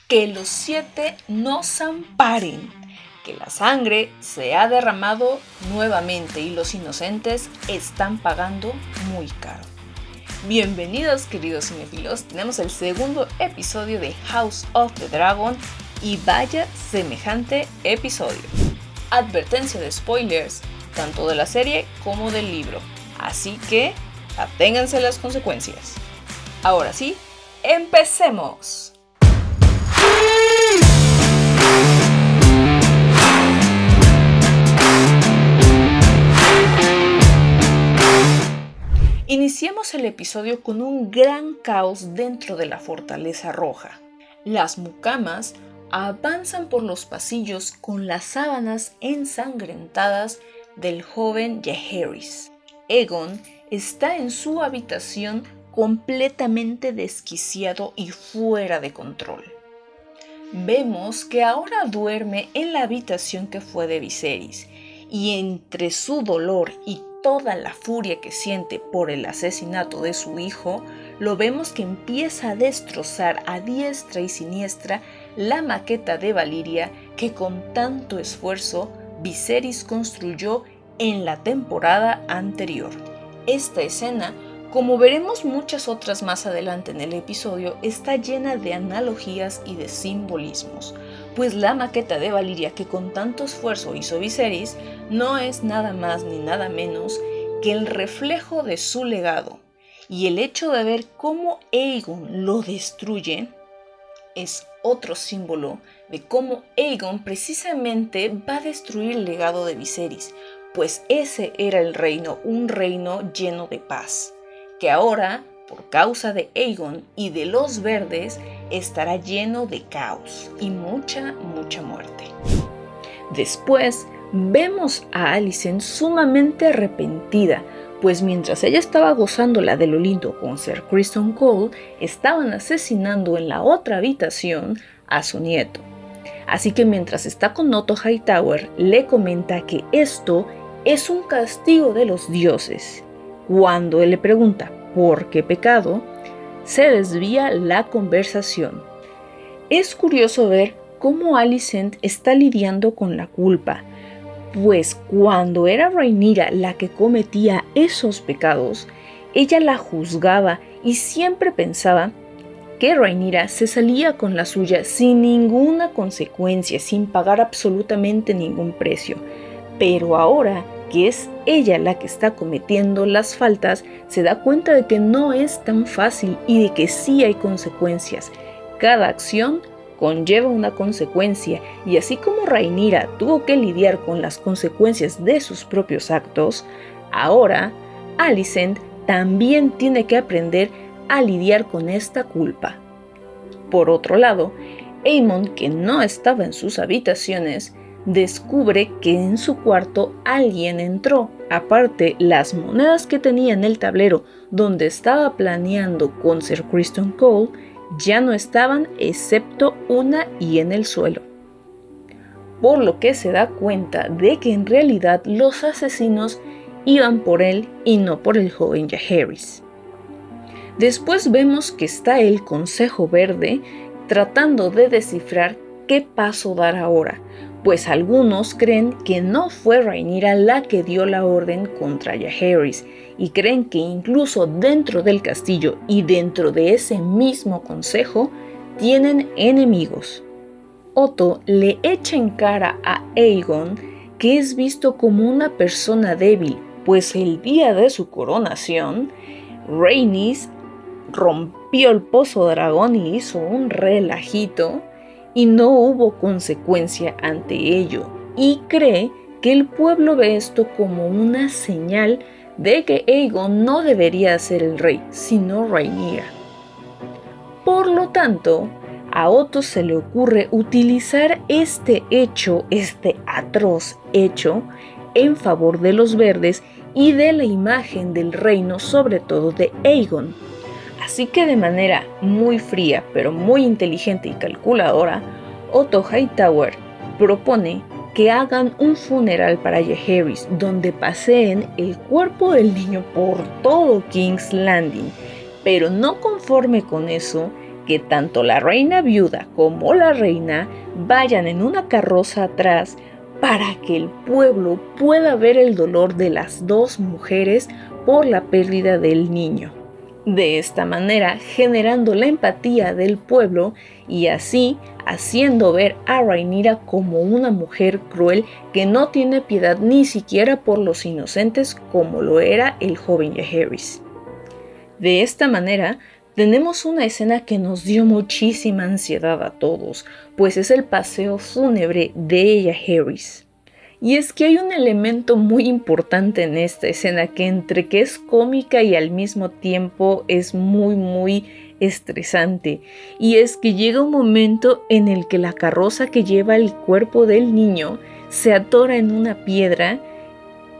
Que los 7 nos amparen, que la sangre se ha derramado nuevamente y los inocentes están pagando muy caro. Bienvenidos, queridos cinéfilos, tenemos el segundo episodio de House of the Dragon y vaya semejante episodio. Advertencia de spoilers, tanto de la serie como del libro, así que aténganse a las consecuencias. Ahora sí, ¡empecemos! Iniciamos el episodio con un gran caos dentro de la Fortaleza Roja. Las mucamas avanzan por los pasillos con las sábanas ensangrentadas del joven Jaehaerys. Aegon está en su habitación completamente desquiciado y fuera de control. Vemos que ahora duerme en la habitación que fue de Viserys, y entre su dolor y toda la furia que siente por el asesinato de su hijo, lo vemos que empieza a destrozar a diestra y siniestra la maqueta de Valyria que con tanto esfuerzo Viserys construyó en la temporada anterior. Esta escena, como veremos muchas otras más adelante en el episodio, está llena de analogías y de simbolismos, pues la maqueta de Valyria que con tanto esfuerzo hizo Viserys no es nada más ni nada menos que el reflejo de su legado, y el hecho de ver cómo Aegon lo destruye es otro símbolo de cómo Aegon precisamente va a destruir el legado de Viserys, pues ese era el reino, un reino lleno de paz, que ahora, por causa de Aegon y de los verdes, estará lleno de caos y mucha muerte. Después, vemos a Alicent sumamente arrepentida, pues mientras ella estaba gozándola de lo lindo con Ser Criston Cole, estaban asesinando en la otra habitación a su nieto. Así que mientras está con Otto Hightower, le comenta que esto es un castigo de los dioses. Cuando él le pregunta por qué pecado, se desvía la conversación. Es curioso ver cómo Alicent está lidiando con la culpa, pues cuando era Rhaenyra la que cometía esos pecados, ella la juzgaba y siempre pensaba que Rhaenyra se salía con la suya sin ninguna consecuencia, sin pagar absolutamente ningún precio. Pero ahora que es ella la que está cometiendo las faltas, se da cuenta de que no es tan fácil y de que sí hay consecuencias. Cada acción conlleva una consecuencia, y así como Rhaenyra tuvo que lidiar con las consecuencias de sus propios actos, ahora Alicent también tiene que aprender a lidiar con esta culpa. Por otro lado, Aemon, que no estaba en sus habitaciones, descubre que en su cuarto alguien entró. Aparte, las monedas que tenía en el tablero donde estaba planeando con Ser Criston Cole ya no estaban, excepto una y en el suelo. Por lo que se da cuenta de que en realidad los asesinos iban por él y no por el joven Jaehaerys. Después vemos que está el Consejo Verde tratando de descifrar qué paso dar ahora, pues algunos creen que no fue Rhaenyra la que dio la orden contra Jaehaerys, y creen que incluso dentro del castillo y dentro de ese mismo consejo tienen enemigos. Otto le echa en cara a Aegon que es visto como una persona débil, pues el día de su coronación, Rhaenys rompió el pozo dragón y hizo un relajito, y no hubo consecuencia ante ello, y cree que el pueblo ve esto como una señal de que Aegon no debería ser el rey, sino Rhaenyra. Por lo tanto, a Otto se le ocurre utilizar este atroz hecho, en favor de los verdes y de la imagen del reino, sobre todo de Aegon. Así que de manera muy fría, pero muy inteligente y calculadora, Otto Hightower propone que hagan un funeral para Jaehaerys, donde paseen el cuerpo del niño por todo King's Landing, pero no conforme con eso, que tanto la reina viuda como la reina vayan en una carroza atrás para que el pueblo pueda ver el dolor de las dos mujeres por la pérdida del niño. De esta manera generando la empatía del pueblo y así haciendo ver a Rhaenyra como una mujer cruel que no tiene piedad ni siquiera por los inocentes como lo era el joven Jaehaerys. De esta manera tenemos una escena que nos dio muchísima ansiedad a todos, pues es el paseo fúnebre de Jaehaerys. Y es que hay un elemento muy importante en esta escena que entre que es cómica y al mismo tiempo es muy estresante. Y es que llega un momento en el que la carroza que lleva el cuerpo del niño se atora en una piedra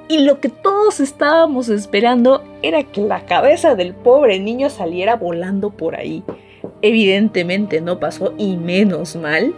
y lo que todos estábamos esperando era que la cabeza del pobre niño saliera volando por ahí. Evidentemente no pasó y menos mal.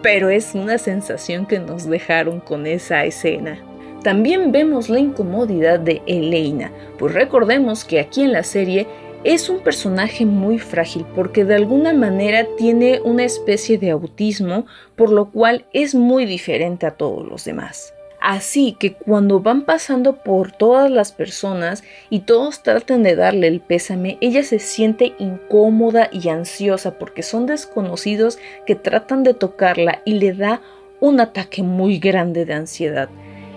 Pero es una sensación que nos dejaron con esa escena. También vemos la incomodidad de Elaena, pues recordemos que aquí en la serie es un personaje muy frágil porque de alguna manera tiene una especie de autismo, por lo cual es muy diferente a todos los demás. Así que cuando van pasando por todas las personas y todos tratan de darle el pésame, ella se siente incómoda y ansiosa porque son desconocidos que tratan de tocarla y le da un ataque muy grande de ansiedad.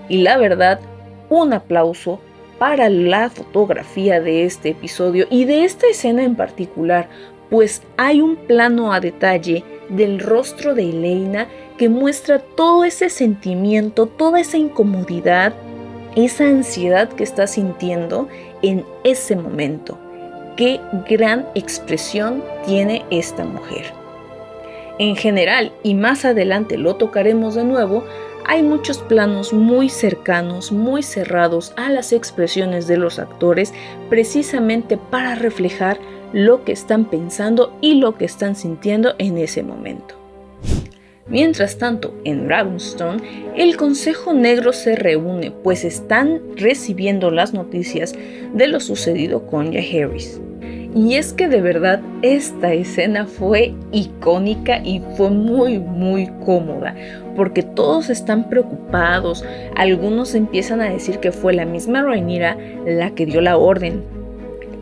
Y la verdad, un aplauso para la fotografía de este episodio y de esta escena en particular, pues hay un plano a detalle del rostro de Elaena que muestra todo ese sentimiento, toda esa incomodidad, esa ansiedad que está sintiendo en ese momento. Qué gran expresión tiene esta mujer. En general, y más adelante lo tocaremos de nuevo, hay muchos planos muy cercanos, muy cerrados a las expresiones de los actores, precisamente para reflejar lo que están pensando y lo que están sintiendo en ese momento. Mientras tanto, en Dragonstone, el Consejo Negro se reúne, pues están recibiendo las noticias de lo sucedido con Jaehaerys. Y es que de verdad esta escena fue icónica y fue muy cómoda, porque todos están preocupados, algunos empiezan a decir que fue la misma Rhaenyra la que dio la orden.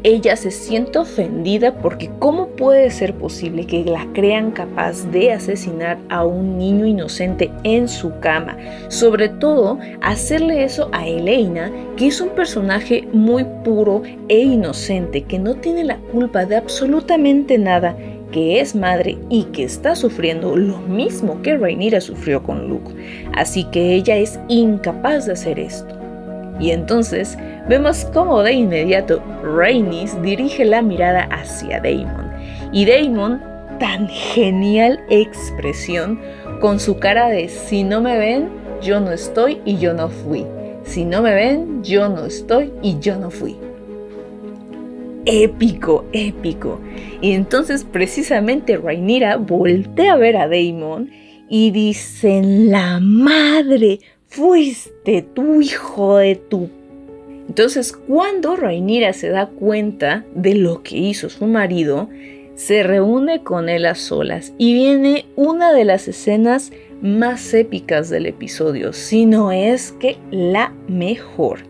Ella se siente ofendida porque ¿cómo puede ser posible que la crean capaz de asesinar a un niño inocente en su cama? Sobre todo, hacerle eso a Elaena, que es un personaje muy puro e inocente, que no tiene la culpa de absolutamente nada, que es madre y que está sufriendo lo mismo que Rhaenyra sufrió con Luke. Así que ella es incapaz de hacer esto. Y entonces vemos cómo de inmediato Rhaenys dirige la mirada hacia Daemon. Y Daemon, tan genial expresión, con su cara de si no me ven, yo no estoy y yo no fui. Si no me ven, yo no estoy y yo no fui. Épico. Y entonces precisamente Rhaenyra voltea a ver a Daemon y dice: la madre, fuiste tú, hijo de tu... Entonces, cuando Rhaenyra se da cuenta de lo que hizo su marido, se reúne con él a solas y viene una de las escenas más épicas del episodio, si no es que la mejor.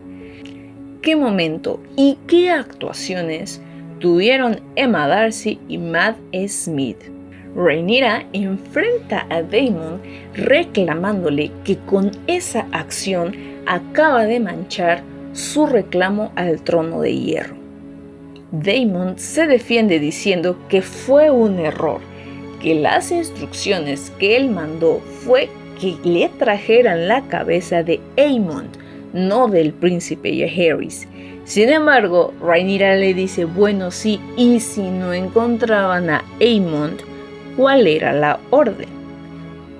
¿Qué momento y qué actuaciones tuvieron Emma Darcy y Matt Smith? Rhaenyra enfrenta a Daemon reclamándole que con esa acción acaba de manchar su reclamo al trono de hierro. Daemon se defiende diciendo que fue un error, que las instrucciones que él mandó fue que le trajeran la cabeza de Aemond, no del príncipe Jaehaerys. Sin embargo, Rhaenyra le dice: bueno, sí, y si no encontraban a Aemond, ¿cuál era la orden?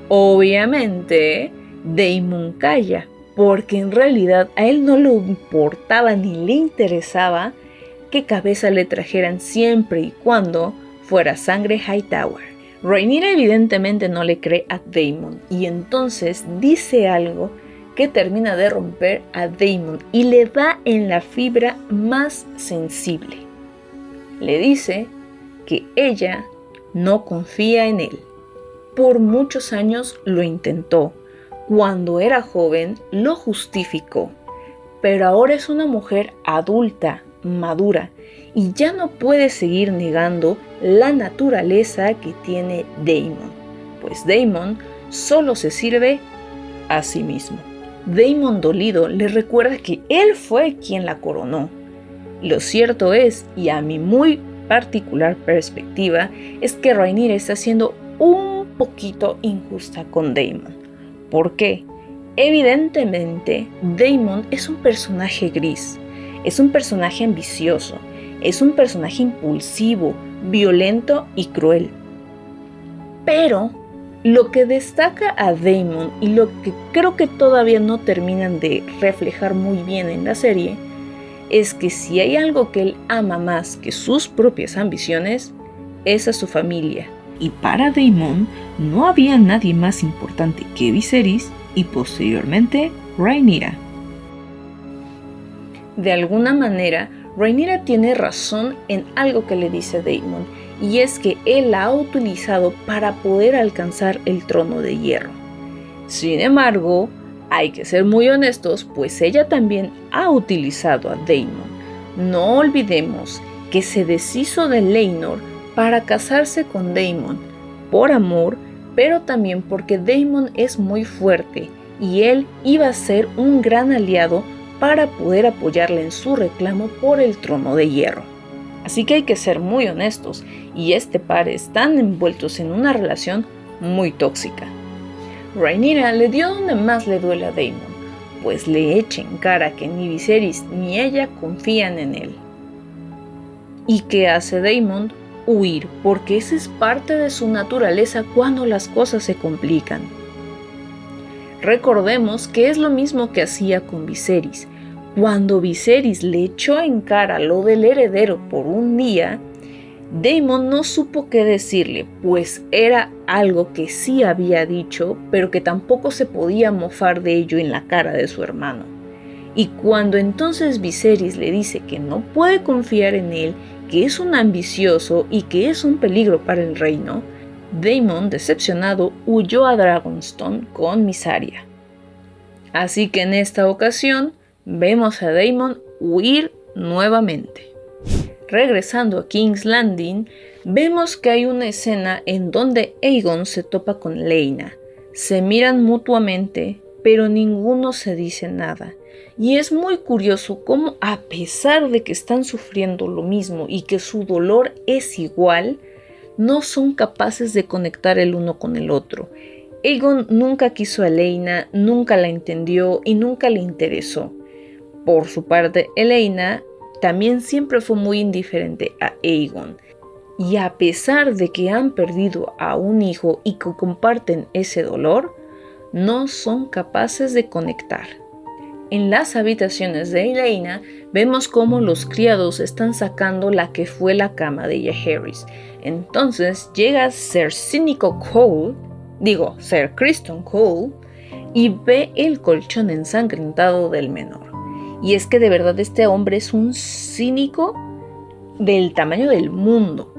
Obviamente, Daemon calla, porque en realidad a él no le importaba ni le interesaba qué cabeza le trajeran siempre y cuando fuera sangre Hightower. Rhaenyra evidentemente no le cree a Daemon y entonces dice algo que termina de romper a Daemon y le da en la fibra más sensible. Le dice que ella no confía en él. Por muchos años lo intentó. Cuando era joven lo justificó. Pero ahora es una mujer adulta, madura, y ya no puede seguir negando la naturaleza que tiene Daemon, pues Daemon solo se sirve a sí mismo. Daemon dolido le recuerda que él fue quien la coronó. Lo cierto es, y a mi muy particular perspectiva, es que Rhaenyra está siendo un poquito injusta con Daemon. ¿Por qué? Evidentemente, Daemon es un personaje gris, es un personaje ambicioso, es un personaje impulsivo, violento y cruel. Pero lo que destaca a Daemon y lo que creo que todavía no terminan de reflejar muy bien en la serie es que si hay algo que él ama más que sus propias ambiciones, es a su familia. Y para Daemon no había nadie más importante que Viserys y posteriormente Rhaenyra. De alguna manera, Rhaenyra tiene razón en algo que le dice Daemon, y es que él la ha utilizado para poder alcanzar el trono de hierro. Sin embargo, hay que ser muy honestos, pues ella también ha utilizado a Daemon. No olvidemos que se deshizo de Laenor para casarse con Daemon, por amor, pero también porque Daemon es muy fuerte y él iba a ser un gran aliado para poder apoyarle en su reclamo por el trono de hierro. Así que hay que ser muy honestos, y este par están envueltos en una relación muy tóxica. Rhaenyra le dio donde más le duele a Daemon, pues le echa en cara que ni Viserys ni ella confían en él. ¿Y qué hace Daemon? Huir, porque esa es parte de su naturaleza cuando las cosas se complican. Recordemos que es lo mismo que hacía con Viserys. Cuando Viserys le echó en cara lo del heredero por un día, Daemon no supo qué decirle, pues era algo que sí había dicho, pero que tampoco se podía mofar de ello en la cara de su hermano. Y cuando entonces Viserys le dice que no puede confiar en él, que es un ambicioso y que es un peligro para el reino, Daemon, decepcionado, huyó a Dragonstone con Mysaria. Así que en esta ocasión vemos a Daemon huir nuevamente. Regresando a King's Landing, vemos que hay una escena en donde Aegon se topa con Laena. Se miran mutuamente, pero ninguno se dice nada. Y es muy curioso cómo, a pesar de que están sufriendo lo mismo y que su dolor es igual, no son capaces de conectar el uno con el otro. Aegon nunca quiso a Laena, nunca la entendió y nunca le interesó. Por su parte, Laena también siempre fue muy indiferente a Aegon. Y a pesar de que han perdido a un hijo y que comparten ese dolor, no son capaces de conectar. En las habitaciones de Laena vemos cómo los criados están sacando la que fue la cama de Jaehaerys. Entonces llega Ser Criston Cole, y ve el colchón ensangrentado del menor. Y es que de verdad este hombre es un cínico del tamaño del mundo.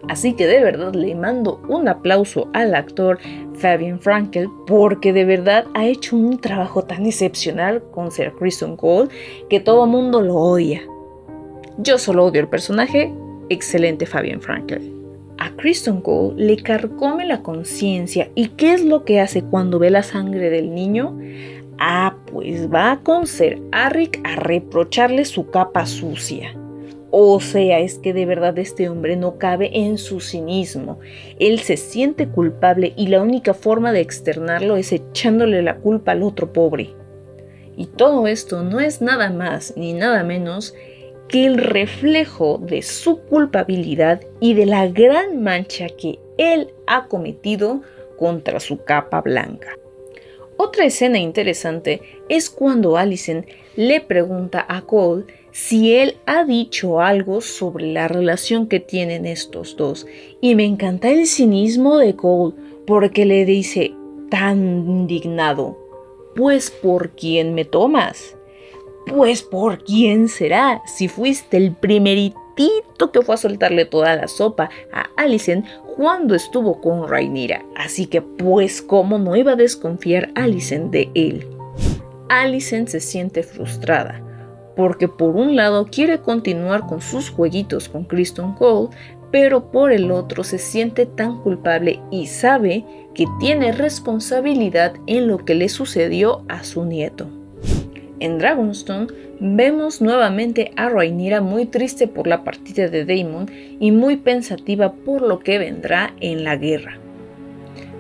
Así que de verdad le mando un aplauso al actor Fabian Frankel, porque de verdad ha hecho un trabajo tan excepcional con Ser Criston Cole que todo el mundo lo odia. Yo solo odio el personaje, excelente Fabian Frankel. A Criston Cole le carcome la conciencia, ¿y qué es lo que hace cuando ve la sangre del niño? Pues va con Ser Arryk a reprocharle su capa sucia. O sea, es que de verdad este hombre no cabe en su cinismo. Él se siente culpable y la única forma de externarlo es echándole la culpa al otro pobre. Y todo esto no es nada más ni nada menos que el reflejo de su culpabilidad y de la gran mancha que él ha cometido contra su capa blanca. Otra escena interesante es cuando Alicent le pregunta a Cole si él ha dicho algo sobre la relación que tienen estos dos. Y me encanta el cinismo de Cole, porque le dice tan indignado: ¿pues por quién me tomas? Pues por quién será, si fuiste el primeritito tantito que fue a soltarle toda la sopa a Alicent cuando estuvo con Rhaenyra, así que pues cómo no iba a desconfiar Alicent de él. Alicent se siente frustrada, porque por un lado quiere continuar con sus jueguitos con Criston Cole, pero por el otro se siente tan culpable y sabe que tiene responsabilidad en lo que le sucedió a su nieto. En Dragonstone vemos nuevamente a Rhaenyra muy triste por la partida de Daemon y muy pensativa por lo que vendrá en la guerra.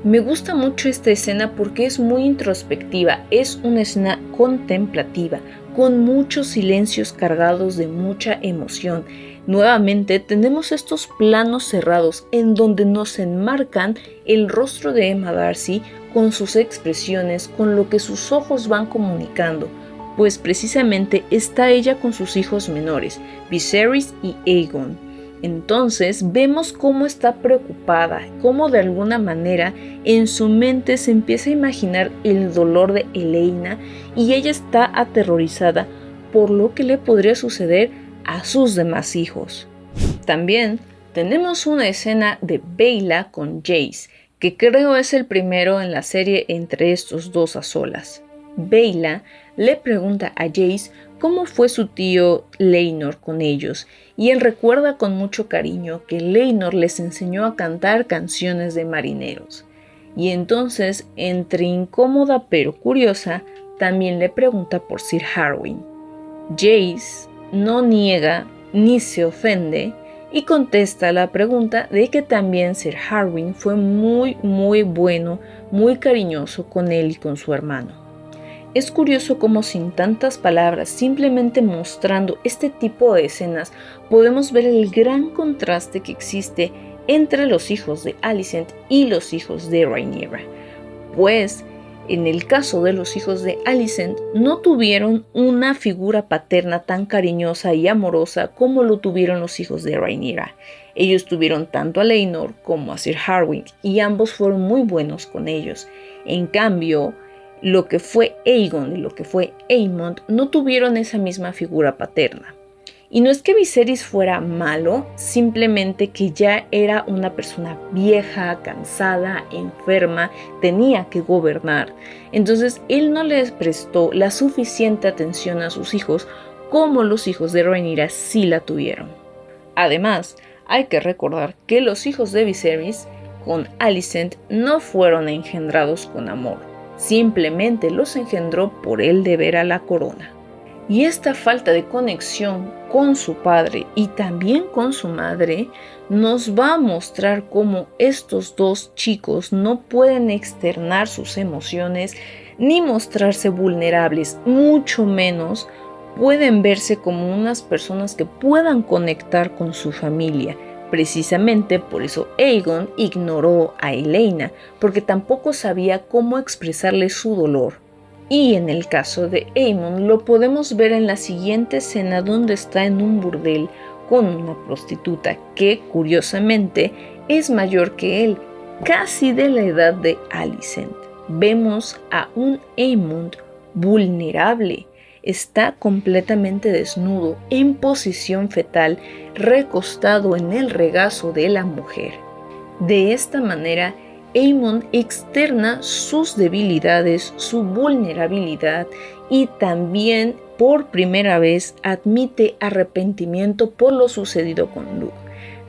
Me gusta mucho esta escena porque es muy introspectiva, es una escena contemplativa, con muchos silencios cargados de mucha emoción. Nuevamente tenemos estos planos cerrados en donde nos enmarcan el rostro de Emma Darcy con sus expresiones, con lo que sus ojos van comunicando, pues precisamente está ella con sus hijos menores, Viserys y Aegon. Entonces vemos cómo está preocupada, cómo de alguna manera en su mente se empieza a imaginar el dolor de Elaena y ella está aterrorizada por lo que le podría suceder a sus demás hijos. También tenemos una escena de Baela con Jace, que creo es el primero en la serie entre estos dos a solas. Baela le pregunta a Jace cómo fue su tío Laenor con ellos, y él recuerda con mucho cariño que Laenor les enseñó a cantar canciones de marineros. Y entonces, entre incómoda pero curiosa, también le pregunta por Sir Harwin. Jace no niega ni se ofende y contesta la pregunta de que también Sir Harwin fue muy bueno, muy cariñoso con él y con su hermano. Es curioso cómo sin tantas palabras, simplemente mostrando este tipo de escenas, podemos ver el gran contraste que existe entre los hijos de Alicent y los hijos de Rhaenyra. Pues, en el caso de los hijos de Alicent, no tuvieron una figura paterna tan cariñosa y amorosa como lo tuvieron los hijos de Rhaenyra. Ellos tuvieron tanto a Laenor como a Sir Harwin y ambos fueron muy buenos con ellos. En cambio, lo que fue Aegon y lo que fue Aemond no tuvieron esa misma figura paterna. Y no es que Viserys fuera malo, simplemente que ya era una persona vieja, cansada, enferma, tenía que gobernar. Entonces él no les prestó la suficiente atención a sus hijos como los hijos de Rhaenyra sí la tuvieron. Además, hay que recordar que los hijos de Viserys con Alicent no fueron engendrados con amor. Simplemente los engendró por el deber a la corona. Y esta falta de conexión con su padre y también con su madre nos va a mostrar cómo estos dos chicos no pueden externar sus emociones ni mostrarse vulnerables, mucho menos pueden verse como unas personas que puedan conectar con su familia. Precisamente por eso Aegon ignoró a Elaena, porque tampoco sabía cómo expresarle su dolor. Y en el caso de Aemond lo podemos ver en la siguiente escena donde está en un burdel con una prostituta que curiosamente es mayor que él, casi de la edad de Alicent. Vemos a un Aemond vulnerable. Está completamente desnudo, en posición fetal, recostado en el regazo de la mujer. De esta manera, Aemond externa sus debilidades, su vulnerabilidad y también por primera vez admite arrepentimiento por lo sucedido con Luke.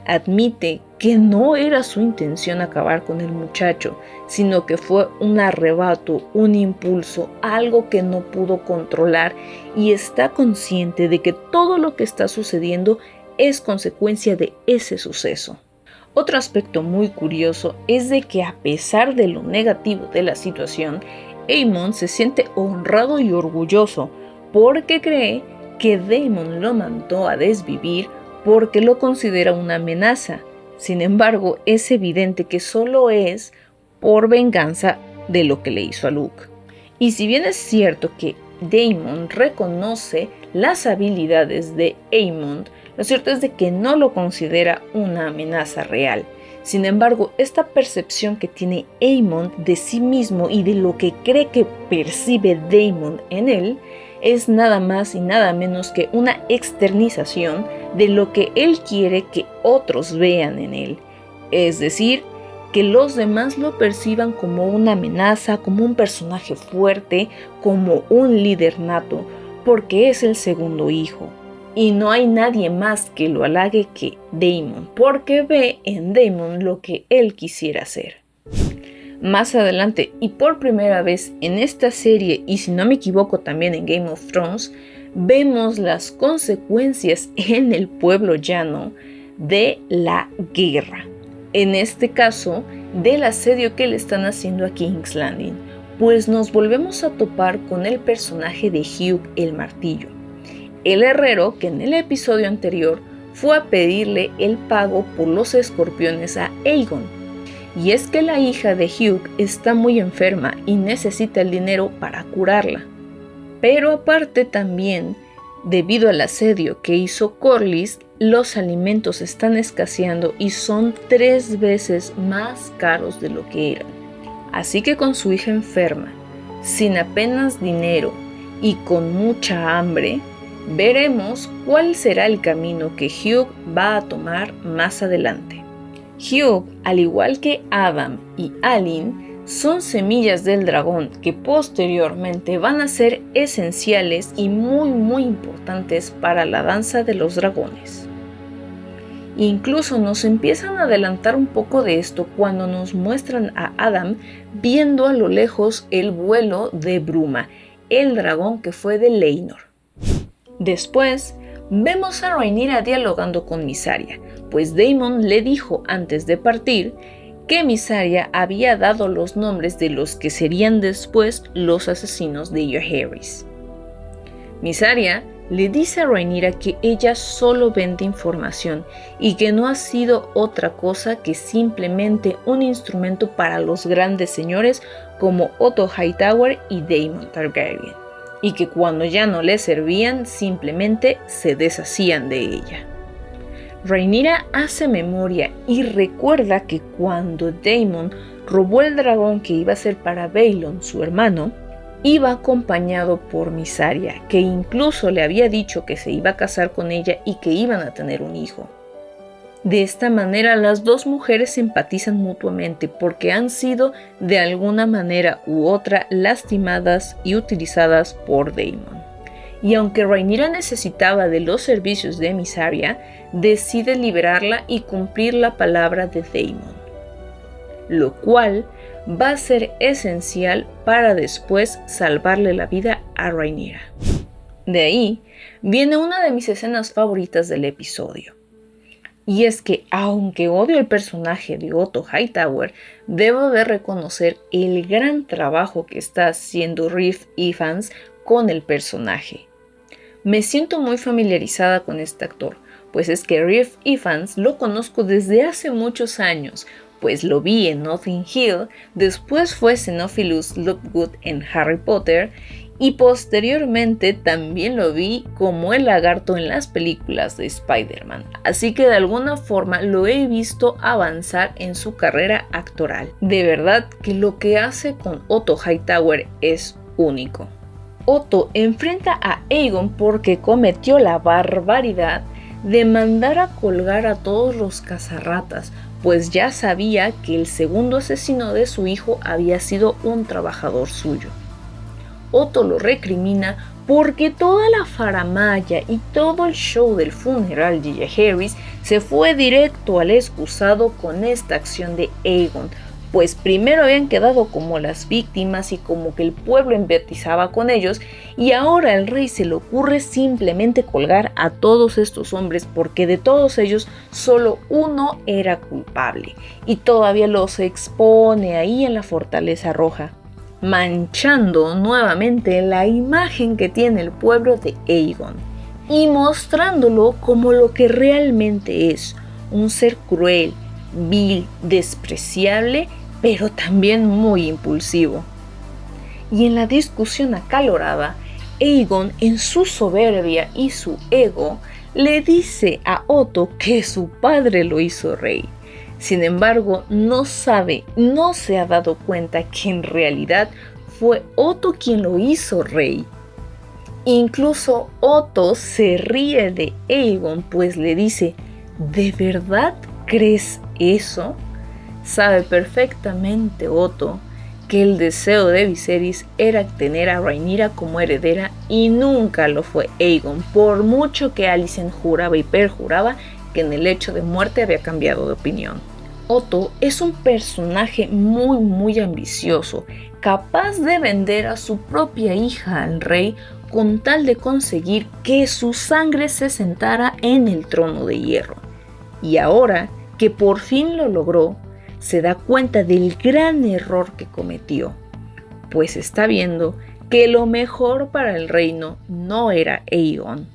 Admite que no era su intención acabar con el muchacho, sino que fue un arrebato, un impulso, algo que no pudo controlar y está consciente de que todo lo que está sucediendo es consecuencia de ese suceso. Otro aspecto muy curioso es de que a pesar de lo negativo de la situación, Aemond se siente honrado y orgulloso porque cree que Daemon lo mandó a desvivir porque lo considera una amenaza. Sin embargo, es evidente que solo es por venganza de lo que le hizo a Luke. Y si bien es cierto que Daemon reconoce las habilidades de Aemond, lo cierto es de que no lo considera una amenaza real. Sin embargo, esta percepción que tiene Aemond de sí mismo y de lo que cree que percibe Daemon en él, es nada más y nada menos que una externización de lo que él quiere que otros vean en él. Es decir, que los demás lo perciban como una amenaza, como un personaje fuerte, como un líder nato, porque es el segundo hijo. Y no hay nadie más que lo halague que Daemon, porque ve en Daemon lo que él quisiera ser. Más adelante, y por primera vez en esta serie, y si no me equivoco también en Game of Thrones, vemos las consecuencias en el pueblo llano de la guerra. En este caso, del asedio que le están haciendo a King's Landing, pues nos volvemos a topar con el personaje de Hugh el Martillo, el herrero que en el episodio anterior fue a pedirle el pago por los escorpiones a Aegon. Y es que la hija de Hugh está muy enferma y necesita el dinero para curarla. Pero aparte también, debido al asedio que hizo Corlys, los alimentos están escaseando y son 3 veces más caros de lo que eran. Así que con su hija enferma, sin apenas dinero y con mucha hambre, veremos cuál será el camino que Hugh va a tomar más adelante. Hugh, al igual que Adam y Alicent, son semillas del dragón que posteriormente van a ser esenciales y muy importantes para la danza de los dragones. Incluso nos empiezan a adelantar un poco de esto cuando nos muestran a Adam viendo a lo lejos el vuelo de Bruma, el dragón que fue de Laenor. Después, vemos a Rhaenyra dialogando con Mysaria, pues Daemon le dijo antes de partir que Mysaria había dado los nombres de los que serían después los asesinos de Jaehaerys. Mysaria le dice a Rhaenyra que ella solo vende información y que no ha sido otra cosa que simplemente un instrumento para los grandes señores como Otto Hightower y Daemon Targaryen, y que cuando ya no le servían simplemente se deshacían de ella. Rhaenyra hace memoria y recuerda que cuando Daemon robó el dragón que iba a ser para Baelon, su hermano, iba acompañado por Mysaria, que incluso le había dicho que se iba a casar con ella y que iban a tener un hijo. De esta manera las dos mujeres empatizan mutuamente porque han sido de alguna manera u otra lastimadas y utilizadas por Daemon. Y aunque Rhaenyra necesitaba de los servicios de Mysaria, decide liberarla y cumplir la palabra de Daemon, lo cual va a ser esencial para después salvarle la vida a Rhaenyra. De ahí viene una de mis escenas favoritas del episodio. Y es que, aunque odio el personaje de Otto Hightower, debo de reconocer el gran trabajo que está haciendo Rhys Ifans con el personaje. Me siento muy familiarizada con este actor, pues es que Rhys Ifans lo conozco desde hace muchos años, pues lo vi en Notting Hill, después fue Xenophilus Lookgood en Harry Potter, y posteriormente también lo vi como el lagarto en las películas de Spider-Man, así que de alguna forma lo he visto avanzar en su carrera actoral. De verdad que lo que hace con Otto Hightower es único. Otto enfrenta a Aegon porque cometió la barbaridad de mandar a colgar a todos los cazarratas, pues ya sabía que el segundo asesino de su hijo había sido un trabajador suyo. Otto lo recrimina porque toda la faramalla y todo el show del funeral de Jaehaerys se fue directo al excusado con esta acción de Aegon, pues primero habían quedado como las víctimas y como que el pueblo empatizaba con ellos, y ahora al rey se le ocurre simplemente colgar a todos estos hombres porque de todos ellos solo uno era culpable, y todavía los expone ahí en la Fortaleza Roja, manchando nuevamente la imagen que tiene el pueblo de Aegon y mostrándolo como lo que realmente es, un ser cruel, vil, despreciable, pero también muy impulsivo. Y en la discusión acalorada, Aegon, en su soberbia y su ego, le dice a Otto que su padre lo hizo rey. Sin embargo, no se ha dado cuenta que en realidad fue Otto quien lo hizo rey. Incluso Otto se ríe de Aegon, pues le dice: ¿de verdad crees eso? Sabe perfectamente Otto que el deseo de Viserys era tener a Rhaenyra como heredera y nunca lo fue Aegon, por mucho que Alicent juraba y perjuraba que en el hecho de muerte había cambiado de opinión. Otto es un personaje muy ambicioso, capaz de vender a su propia hija al rey con tal de conseguir que su sangre se sentara en el trono de hierro. Y ahora que por fin lo logró, se da cuenta del gran error que cometió, pues está viendo que lo mejor para el reino no era Aegon.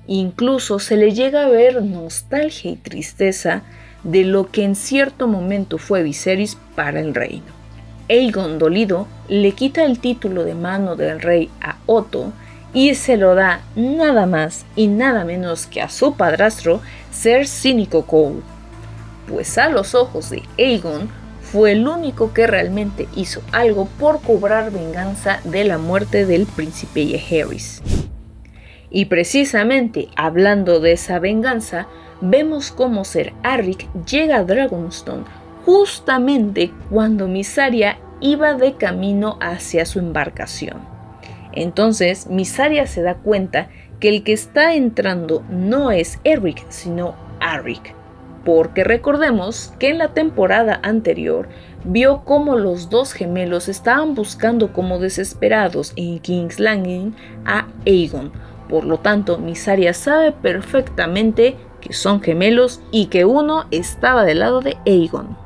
Incluso se le llega a ver nostalgia y tristeza de lo que en cierto momento fue Viserys para el reino. Aegon, dolido, le quita el título de mano del rey a Otto y se lo da nada más y nada menos que a su padrastro, Ser Cínico Cole, pues a los ojos de Aegon fue el único que realmente hizo algo por cobrar venganza de la muerte del príncipe Jaehaerys. Y precisamente hablando de esa venganza, vemos cómo Ser Arryk llega a Dragonstone justamente cuando Mysaria iba de camino hacia su embarcación. Entonces Mysaria se da cuenta que el que está entrando no es Eric, sino Arryk, porque recordemos que en la temporada anterior vio cómo los dos gemelos estaban buscando como desesperados en King's Landing a Aegon. Por lo tanto, Mysaria sabe perfectamente que son gemelos y que uno estaba del lado de Aegon.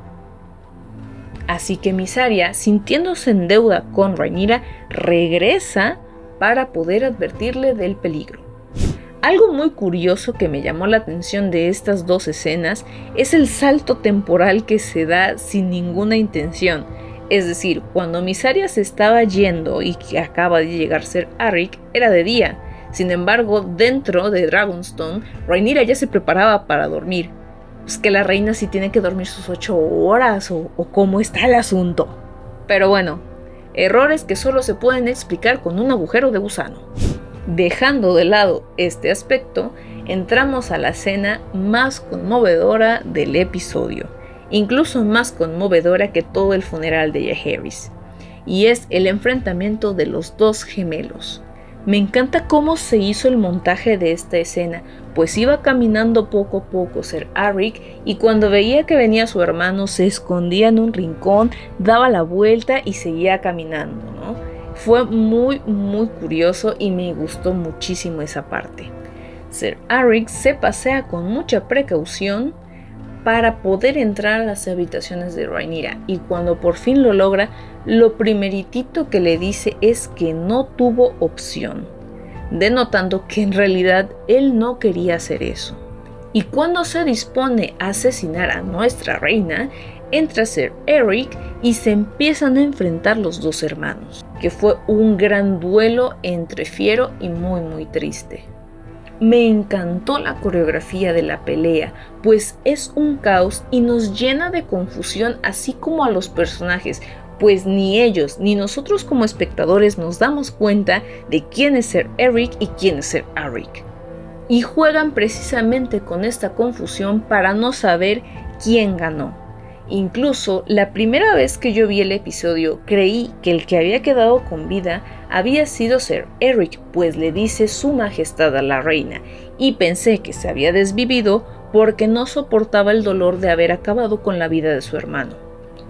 Así que Mysaria, sintiéndose en deuda con Rhaenyra, regresa para poder advertirle del peligro. Algo muy curioso que me llamó la atención de estas dos escenas es el salto temporal que se da sin ninguna intención. Es decir, cuando Mysaria se estaba yendo y que acaba de llegar Ser Arryk, era de día. Sin embargo, dentro de Dragonstone, Rhaenyra ya se preparaba para dormir. Pues que la reina sí tiene que dormir sus 8 horas o cómo está el asunto. Pero bueno, errores que solo se pueden explicar con un agujero de gusano. Dejando de lado este aspecto, entramos a la escena más conmovedora del episodio, incluso más conmovedora que todo el funeral de Jaehaerys, y es el enfrentamiento de los dos gemelos. Me encanta cómo se hizo el montaje de esta escena, pues iba caminando poco a poco Ser Arryk y cuando veía que venía su hermano se escondía en un rincón, daba la vuelta y seguía caminando, ¿no? Fue muy curioso y me gustó muchísimo esa parte. Ser Arryk se pasea con mucha precaución para poder entrar a las habitaciones de Rhaenyra y cuando por fin lo logra, lo primeritito que le dice es que no tuvo opción, denotando que en realidad él no quería hacer eso. Y cuando se dispone a asesinar a nuestra reina, entra Ser Eric y se empiezan a enfrentar los dos hermanos, que fue un gran duelo entre fiero y muy triste. Me encantó la coreografía de la pelea, pues es un caos y nos llena de confusión así como a los personajes, pues ni ellos ni nosotros como espectadores nos damos cuenta de quién es Ser Eric y quién es Ser Arryk. Y juegan precisamente con esta confusión para no saber quién ganó. Incluso la primera vez que yo vi el episodio creí que el que había quedado con vida había sido Ser Eric, pues le dice su majestad a la reina, y pensé que se había desvivido porque no soportaba el dolor de haber acabado con la vida de su hermano.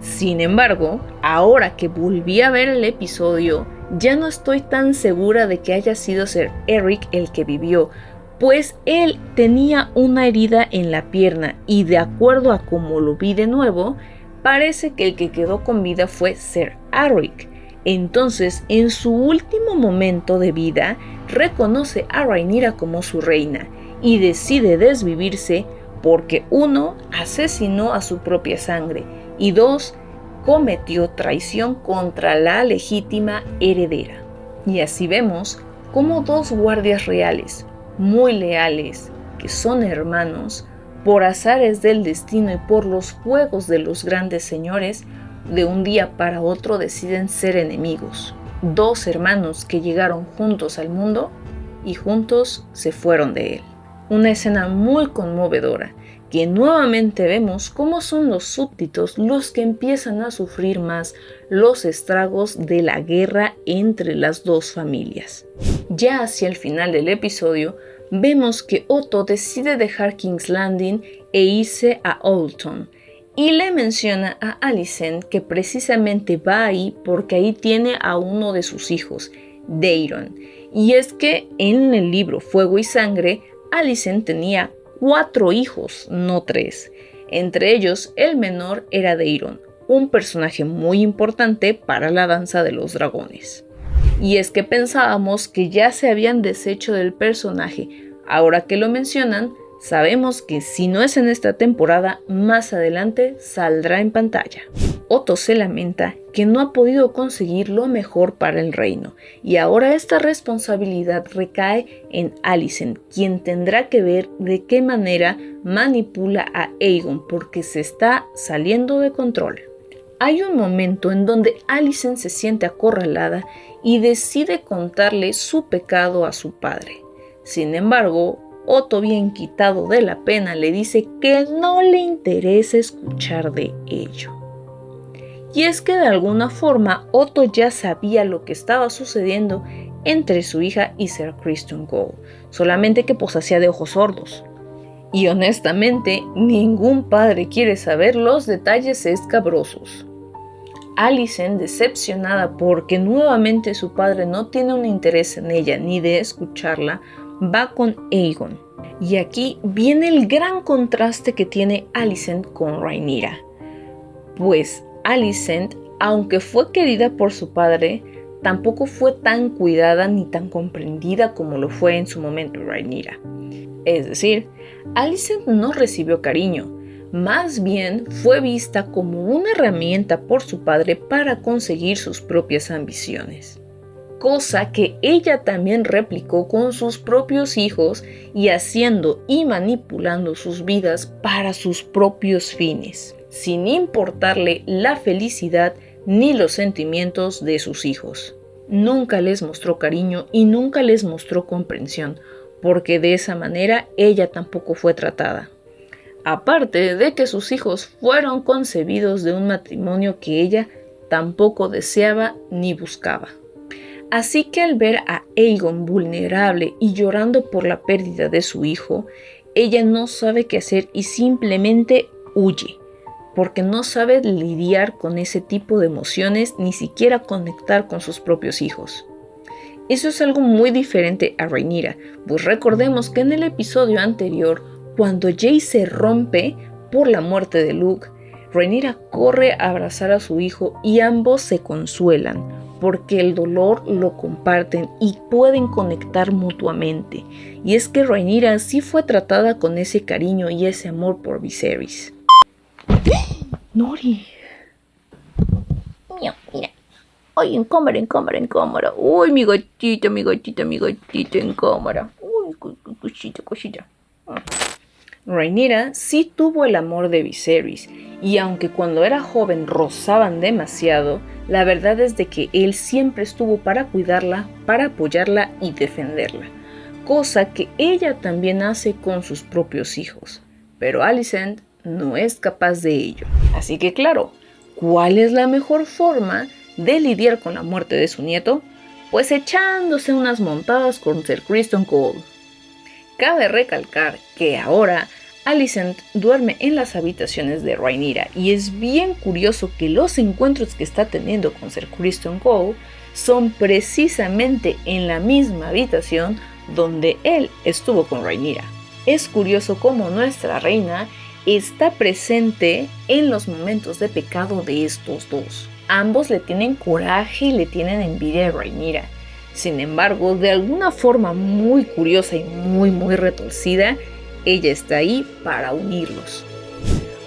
Sin embargo, ahora que volví a ver el episodio, ya no estoy tan segura de que haya sido Ser Eric el que vivió, pues él tenía una herida en la pierna y de acuerdo a como lo vi de nuevo, parece que el que quedó con vida fue Ser Arryk. Entonces, en su último momento de vida, reconoce a Rhaenyra como su reina y decide desvivirse porque 1. Asesinó a su propia sangre y 2. Cometió traición contra la legítima heredera. Y así vemos cómo 2 guardias reales, muy leales, que son hermanos, por azares del destino y por los juegos de los grandes señores, de un día para otro deciden ser enemigos. 2 hermanos que llegaron juntos al mundo y juntos se fueron de él. Una escena muy conmovedora, que nuevamente vemos cómo son los súbditos los que empiezan a sufrir más los estragos de la guerra entre las dos familias. Ya hacia el final del episodio, vemos que Otto decide dejar King's Landing e irse a Oldtown, y le menciona a Alicent que precisamente va ahí porque ahí tiene a uno de sus hijos, Daeron. Y es que en el libro Fuego y Sangre, Alicent tenía 4 hijos, no 3. Entre ellos, el menor era Daeron, un personaje muy importante para la Danza de los Dragones. Y es que pensábamos que ya se habían deshecho del personaje. Ahora que lo mencionan, sabemos que si no es en esta temporada, más adelante saldrá en pantalla. Otto se lamenta que no ha podido conseguir lo mejor para el reino, y ahora esta responsabilidad recae en Alicent, quien tendrá que ver de qué manera manipula a Aegon porque se está saliendo de control. Hay un momento en donde Alicent se siente acorralada y decide contarle su pecado a su padre. Sin embargo, Otto, bien quitado de la pena, le dice que no le interesa escuchar de ello. Y es que de alguna forma Otto ya sabía lo que estaba sucediendo entre su hija y Ser Criston Cole, solamente que pues hacía de ojos sordos. Y honestamente, ningún padre quiere saber los detalles escabrosos. Alicent, decepcionada porque nuevamente su padre no tiene un interés en ella ni de escucharla, va con Aegon. Y aquí viene el gran contraste que tiene Alicent con Rhaenyra. Pues Alicent, aunque fue querida por su padre, tampoco fue tan cuidada ni tan comprendida como lo fue en su momento Rhaenyra. Es decir, Alicent no recibió cariño, más bien fue vista como una herramienta por su padre para conseguir sus propias ambiciones. Cosa que ella también replicó con sus propios hijos y haciendo y manipulando sus vidas para sus propios fines, sin importarle la felicidad ni los sentimientos de sus hijos. Nunca les mostró cariño y nunca les mostró comprensión, porque de esa manera ella tampoco fue tratada. Aparte de que sus hijos fueron concebidos de un matrimonio que ella tampoco deseaba ni buscaba. Así que al ver a Aegon vulnerable y llorando por la pérdida de su hijo, ella no sabe qué hacer y simplemente huye, porque no sabe lidiar con ese tipo de emociones, ni siquiera conectar con sus propios hijos. Eso es algo muy diferente a Rhaenyra, pues recordemos que en el episodio anterior, cuando Jace se rompe por la muerte de Luke, Rhaenyra corre a abrazar a su hijo y ambos se consuelan, porque el dolor lo comparten y pueden conectar mutuamente. Y es que Rhaenyra sí fue tratada con ese cariño y ese amor por Viserys. Nori. Mira. Ay, en cámara. Uy, mi gatita en cámara. Uy, cosita. Rhaenyra sí tuvo el amor de Viserys, y aunque cuando era joven rozaban demasiado, la verdad es de que él siempre estuvo para cuidarla, para apoyarla y defenderla, cosa que ella también hace con sus propios hijos, pero Alicent no es capaz de ello. Así que claro, ¿cuál es la mejor forma de lidiar con la muerte de su nieto? Pues echándose unas montadas con Ser Criston Cole. Cabe recalcar que ahora Alicent duerme en las habitaciones de Rhaenyra y es bien curioso que los encuentros que está teniendo con Ser Criston Cole son precisamente en la misma habitación donde él estuvo con Rhaenyra. Es curioso cómo nuestra reina está presente en los momentos de pecado de estos dos. Ambos le tienen coraje y le tienen envidia a Rhaenyra. Sin embargo, de alguna forma muy curiosa y muy retorcida, ella está ahí para unirlos.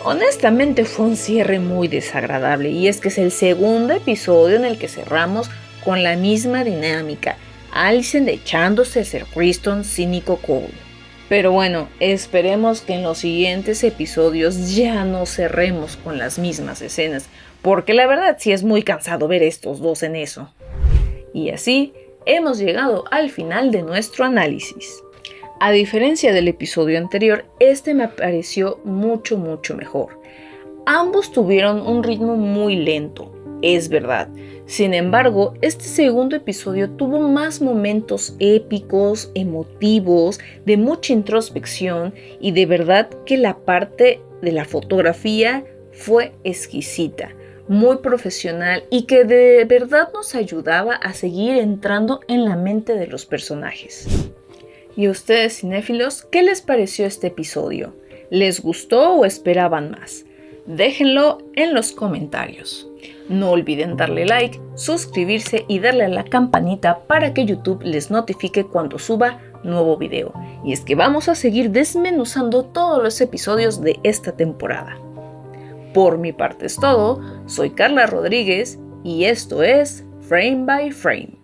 Honestamente fue un cierre muy desagradable, y es que es el segundo episodio en el que cerramos con la misma dinámica, Alicent echándose a Ser Criston cínico Cole. Pero bueno, esperemos que en los siguientes episodios ya no cerremos con las mismas escenas, porque la verdad sí es muy cansado ver estos dos en eso. Y así, hemos llegado al final de nuestro análisis. A diferencia del episodio anterior, este me pareció mucho mejor. Ambos tuvieron un ritmo muy lento, es verdad. Sin embargo, este segundo episodio tuvo más momentos épicos, emotivos, de mucha introspección y de verdad que la parte de la fotografía fue exquisita, muy profesional y que de verdad nos ayudaba a seguir entrando en la mente de los personajes. ¿Y a ustedes, cinéfilos, qué les pareció este episodio? ¿Les gustó o esperaban más? Déjenlo en los comentarios. No olviden darle like, suscribirse y darle a la campanita para que YouTube les notifique cuando suba nuevo video. Y es que vamos a seguir desmenuzando todos los episodios de esta temporada. Por mi parte es todo, soy Carla Rodríguez y esto es Frame by Frame.